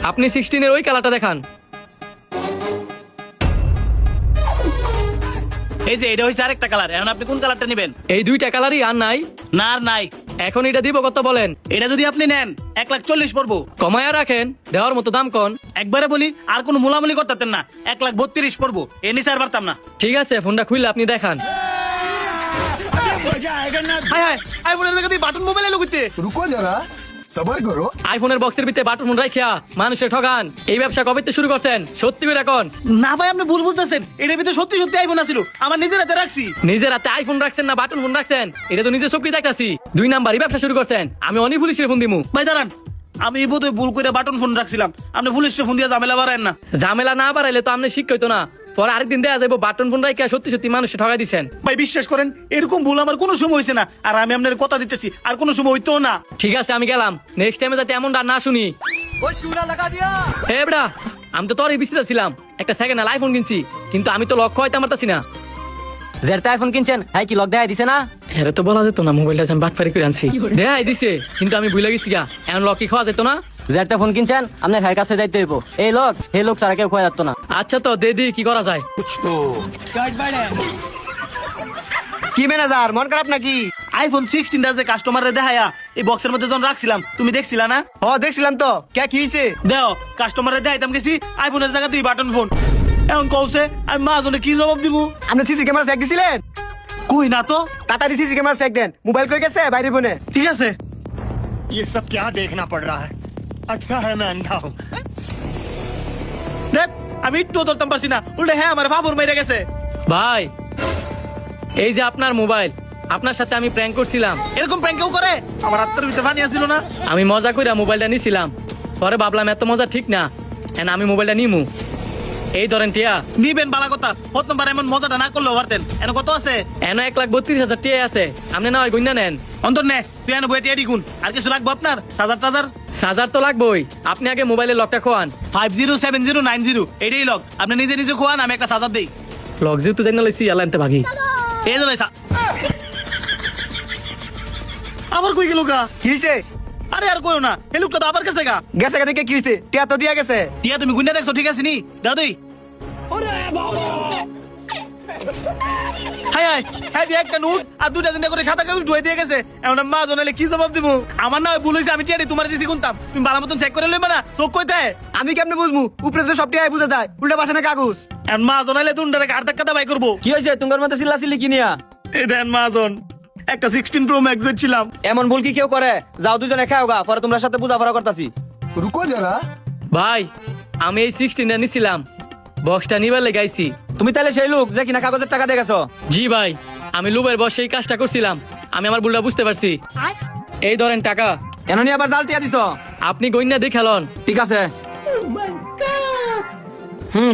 আপনি 16 এর ওই কালারটা দেখান। এই যে এটা হইছে আরেকটা কালার, এখন আপনি কোন কালারটা নেবেন? এই দুইটা কালারই আর নাই? না আর নাই। এখন এটা দিব কত বলেন? এটা যদি আপনি নেন 1,40,000 পড়বো। কমায়া রাখেন, দেওয়ার মতো দাম কোন। একবারে বলি আর কোনো মুলামুলি করতেন না, 1,32,000 পড়বো, এ নিচে আর পারতাম না। ঠিক আছে, ফোনটা খুললে আপনি দেখান। হাই হাই, আইফোনের জায়গাতে বাটন মোবাইলে লুকিতে। रुको जरा सबर करो। আইফোনের বক্সের ভিতরে বাটন ফোন রাখিয়া মানুষের ঠগান, এই ব্যবসা কবে থেকে শুরু করছেন? সত্যি করে এখন? না ভাই, আপনি ভুল বুঝতেছেন, এটার ভিতরে সত্যি সত্যি আইফোন আছিল, আমার নিজের হাতে রাখছি। নিজের হাতে আইফোন রাখছেন না বাটন ফোন রাখছেন? এটা তো নিজে চোখে দেখতাছি। 2 নাম্বারই ব্যবসা শুরু করছেন। আমি অনি পুলিশের ফোন দিমু। ভাই দাঁড়ান, আমি বোধহয় ভুল করে বাটন ফোন রাখছিলাম, আপনি পুলিশে ফোন দিয়ে ঝামেলা বাড়ায়েন না। ঝামেলা না বাড়াইলে তো আপনি শিখ হইতো না। পরে আরেকদিন দেয়া যাবো বাটন ফোন রাখিয়া সত্যি সত্যি মানুষে ঠগাই দিচ্ছেন। ভাই বিশ্বাস করেন, এরকম ভুল আমার কোনো সময় হয়েছে না, আর আমি আপনার কথা দিতেছি আর কোনো সময় হইতো না। ঠিক আছে, আমি গেলাম। নেক্সট টাইমে যাতে এমনটা না শুনি। এ বেড়া, আমি তো তোরই বিস্তার ছিলাম, একটা সেকেন্ড হ্যান্ড আইফোন কিনছি, কিন্তু আমি তো লক্ষ্য হইতে পারতাছি না। যেটা আইফোন কিনছেন হ্যাঁ কি লক দেখাই দিছে না? হ্যাঁ তো বলা যেত না, মোবাইলটা আমি বাটফারি করে আনছি। দেখাই দিছে, কিন্তু আমি ভুলে গেছি গা। এখন লক কি খাওয়া যেত না? যেটা ফোন কিনছেন আপনার ভাইয়ের কাছে যাইতে হইব। এই লোক ছাড়া কেউ খোয়া যাত না। আচ্ছা তো দে দি, কি করা যায়? কি ম্যানেজার, মন খারাপ নাকি? আইফোন 16 যে কাস্টমারে দেখায়া এই বক্সের মধ্যে যখন রাখছিলাম, তুমি দেখছিলা না? ও দেখছিলাম তো, কে কি হয়েছে? দেও কাস্টমারে দেখাইতাম গেছি আইফোনের জায়গাতেই বাটন ফোন। এখন কৌছে আমি মাঝনে কি জবাব দিব? আপনি সিসি ক্যামেরা চেক দিছিলেন? কই না তো। তাড়াতাড়ি সিসি ক্যামেরা চেক দেন। মোবাইল কই গেছে? বাইরে ফোনে। ঠিক আছে। ये सब क्या देखना पड़ रहा है? अच्छा है मैं अंधा हूँ। দেখ আমি একটু ধরতাম পারছি না, উল্টে হ্যাঁ আমার বাবুর মেরে গেছে। ভাই, এই যে আপনার মোবাইল, আপনার সাথে আমি প্র্যাঙ্ক করছিলাম। এরকম প্র্যাঙ্ক কেউ করে? আমার আত্মার ভিতরে পানি আসছিল না। আমি মজা কইরা মোবাইলটা নিছিলাম, পরে ভাবলাম এত মজা ঠিক না, এখন আমি মোবাইলটা নিমু। এই ধরেন টিয়া। নিবেন বালা কথা, প্রথমবার এমন মজাটা না করলেও পারতেন। এন কত আছে? এনে 1,32,000 টিয়া আছে। আপনি না হয় গুন্না নেন। অন্তর নে, তুই এনে বইটি এডি গুণ। আর কিছু লাগবে আপনার? সাজার টাজার? চার্জার তো লাগবেই। আপনি আগে মোবাইলের লকটা খোয়ান। 507090 এটাই লক। আপনি নিজে নিজে খোয়ান, আমি একটা সাজার দেই। লক যেহেতু জানি না লইছি, আল্লাহ আনতে ভাগি। এই যে ভাই আবার কই গেল গা? কি হয়েছে? আরে আর কইও না, এই লোকটা তো আবার গেছে গা। গেছে গা দেখে কি হয়েছে? টিয়া তো দিয়া গেছে। টিয়া তুমি গুন্ডা দেখছো, ঠিক আছে নি? দাও তুই। হাই হাই হাই, দিয়ে একটা নোট আর 2টা দিন করে 7 কাগজ ধুয়ে দিয়ে গেছে। এমন মা জানালে কি জবাব দিব? আমার না ভুল হইছে, আমি টিয়াটি তোমার দিছি গুনতাম। তুমি ভালো মতন চেক করে লইবা না, চোখ কইতে। আমি কেমনে বুঝবো? উপরে তো সব টিয়াই বুঝা যায়, উল্টা পাশে না কাগজ। এমন মা জানালে দুন্ডারে কার ধাক্কা দাবাই করবো। কি হয়েছে তোমার মধ্যে চিল্লাচিল্লি কি নিয়া? এই দেন মাজন, একটা 16 প্রো ম্যাক্স বেচছিলাম। এমন ভুল কি কেউ করে? যাও দুজনে খাও গা, পরে তোমরা সাথে বুঝাপড়া করতাছি। रुको जरा। ভাই, আমি এই 16টা নিছিলাম, বক্সটা নিবার লেগাইছি। তুমি তাহলে সেই লোক যে কিনা কাগজের টাকা দিয়ে গেছো? জি ভাই, আমি লুবের বসে এই কাজটা করছিলাম। আমি আমার ভুলটা বুঝতে পারছি। এই ধরেন টাকা। এনে নিয়ে আবার জাল টিয়া দিছো? আপনি গইনা দিয়ে খেলন। ঠিক আছে।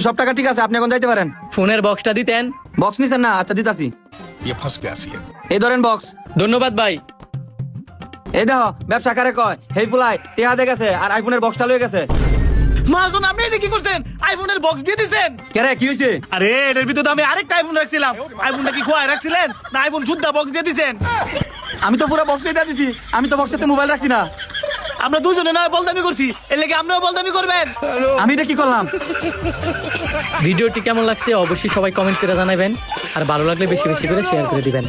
সব টাকা ঠিক আছে, আপনি এখন যাইতে পারেন। ফোনের বক্সটা দিতেন। বক্স নিছেন না? আচ্ছা দিতাছি। ये फंस गया सी। এই ধরেন বক্স। ধন্যবাদ ভাই। এই দেখো ব্যবসা কারে কয়, হেই ফুলাই টিয়া দিয়ে গেছে আর আইফোনের বক্সটা লয়ে গেছে। মাজন, আপনি এটা কি করছেন? আইফোনের বক্স দিয়ে দিছেন? কেরে কি হয়েছে? আরে এটার ভিতরে তো আমি আরেকটা আইফোন রাখছিলাম। আইফোনটা কি খোয়ায় রাখছিলেন না আইফোন শুদ্ধা বক্স দিয়ে দিছেন? আমি তো পুরো বক্সে দিয়ে দিছি, আমি তো বক্সেতে মোবাইল রাখছি না। আমরা দুজনে নয় বলদামি করছি, এর লেগে আপনিও বলদামি করবেন। আমি এটা কি করলাম? ভিডিওটি কেমন লাগছে অবশ্যই সবাই কমেন্ট করে জানাবেন, আর ভালো লাগলে বেশি বেশি করে শেয়ার করে দিবেন।